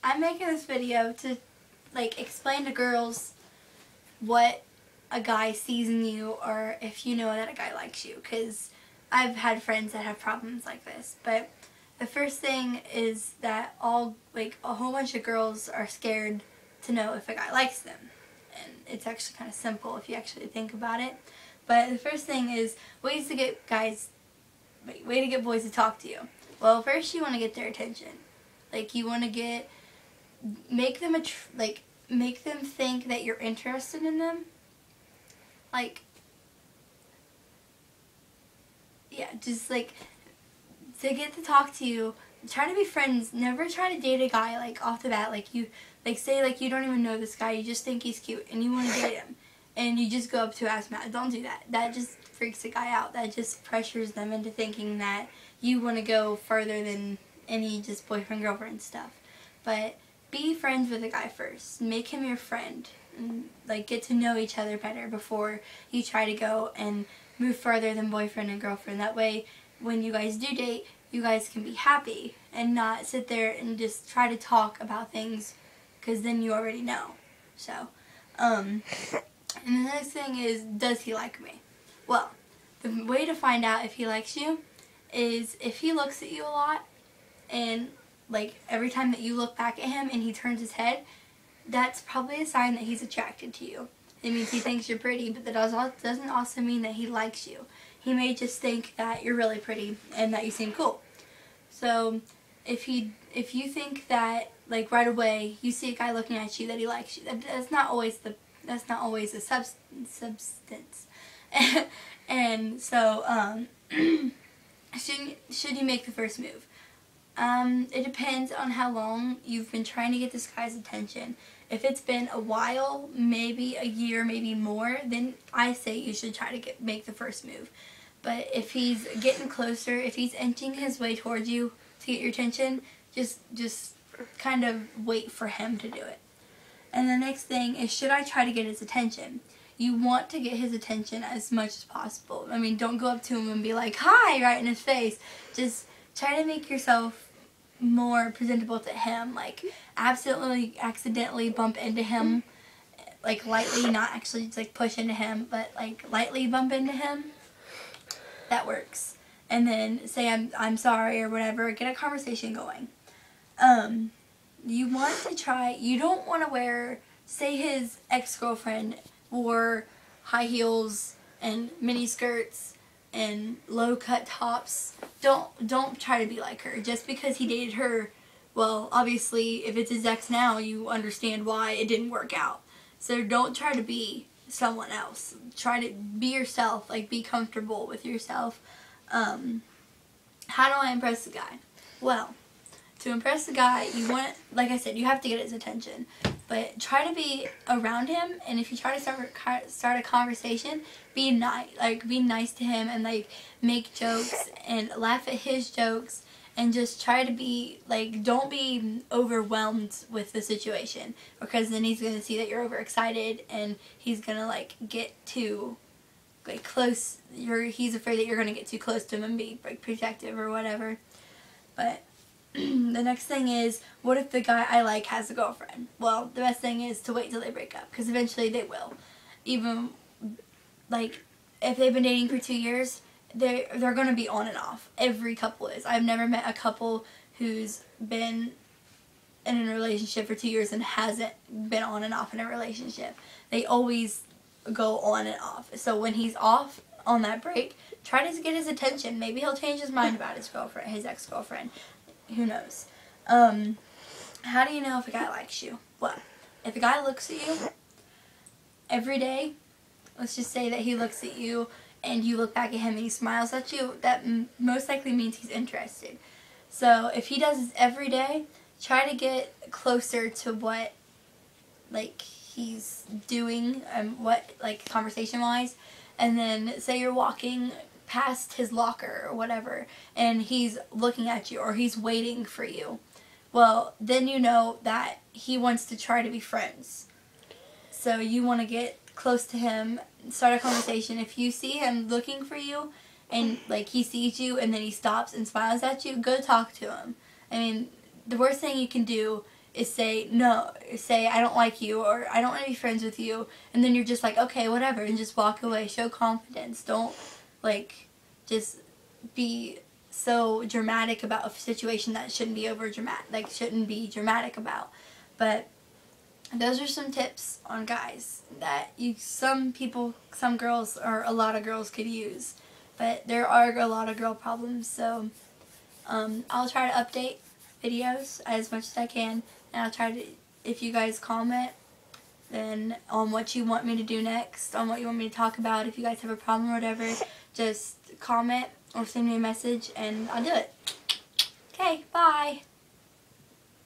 I'm making this video to like explain to girls what a guy sees in you, or if you know that a guy likes you, because I've had friends that have problems like this. But the first thing is that a whole bunch of girls are scared to know if a guy likes them, and it's actually kind of simple if you actually think about it. But the first thing is ways to get boys to talk to you. Well, first you want to get their attention. Like, you want to make them think that you're interested in them. Like, yeah, just like to get to talk to you. Try to be friends. Never try to date a guy like off the bat. Say you don't even know this guy. You just think he's cute and you want to date him, and you just go up to ask him out. Don't do that. That just freaks a guy out. That just pressures them into thinking that you want to go further than any just boyfriend girlfriend stuff. But be friends with a guy first. Make him your friend, and get to know each other better before you try to go and move further than boyfriend and girlfriend. That way, when you guys do date, you guys can be happy and not sit there and just try to talk about things, because then you already know. So, and the next thing is, does he like me? Well, the way to find out if he likes you is if he looks at you a lot, and every time that you look back at him and he turns his head, that's probably a sign that he's attracted to you. It means he thinks you're pretty, but that doesn't also mean that he likes you. He may just think that you're really pretty and that you seem cool. So if you think that right away you see a guy looking at you that he likes you, that's not always a substance. And so should you make the first move? It depends on how long you've been trying to get this guy's attention. If it's been a while, maybe a year, maybe more, then I say you should try to make the first move. But if he's getting closer, if he's inching his way towards you to get your attention, just kind of wait for him to do it. And the next thing is, should I try to get his attention? You want to get his attention as much as possible. I mean, don't go up to him and be like, "Hi," right in his face. Just try to make yourself more presentable to him. Accidentally bump into him, lightly, not actually just push into him, but lightly bump into him. That works. And then say I'm sorry or whatever. Get a conversation going. You want to try. You don't want to wear. Say his ex-girlfriend wore high heels and mini skirts and low-cut tops. Don't try to be like her. Just because he dated her, well, obviously, if it's his ex now, you understand why it didn't work out. So don't try to be someone else. Try to be yourself. Be comfortable with yourself. How do I impress the guy? Well, to impress the guy, like I said, you have to get his attention. But try to be around him, and if you try to start a conversation, be nice. Be nice to him, and make jokes and laugh at his jokes, and just try to be don't be overwhelmed with the situation, because then he's gonna see that you're overexcited, and he's gonna get too close. He's afraid that you're gonna get too close to him and be protective or whatever. But the next thing is, what if the guy I like has a girlfriend? Well, the best thing is to wait till they break up, because eventually they will. Even if they've been dating for 2 years, they're gonna be on and off. Every couple is. I've never met a couple who's been in a relationship for 2 years and hasn't been on and off in a relationship. They always go on and off. So when he's off on that break, try to get his attention. Maybe he'll change his mind about his ex-girlfriend. Who knows? How do you know if a guy likes you? Well, if a guy looks at you every day, let's just say that he looks at you and you look back at him and he smiles at you, that most likely means he's interested. So if he does this every day, try to get closer to what he's doing, conversation-wise, and then say you're walking past his locker or whatever, and he's looking at you or he's waiting for you. Well, then you know that he wants to try to be friends. So you want to get close to him, start a conversation. If you see him looking for you and he sees you and then he stops and smiles at you, go talk to him. I mean, the worst thing you can do say no, say I don't like you or I don't want to be friends with you, and then you're just like, okay, whatever, and just walk away. Show confidence. Don't like just be so dramatic about a situation that shouldn't be shouldn't be dramatic about. But those are some tips on guys that some girls or a lot of girls could use. But there are a lot of girl problems, so I'll try to update videos as much as I can, and I'll try to, if you guys comment then on what you want me to do next, on what you want me to talk about, if you guys have a problem or whatever, just comment or send me a message and I'll do it. Okay, bye!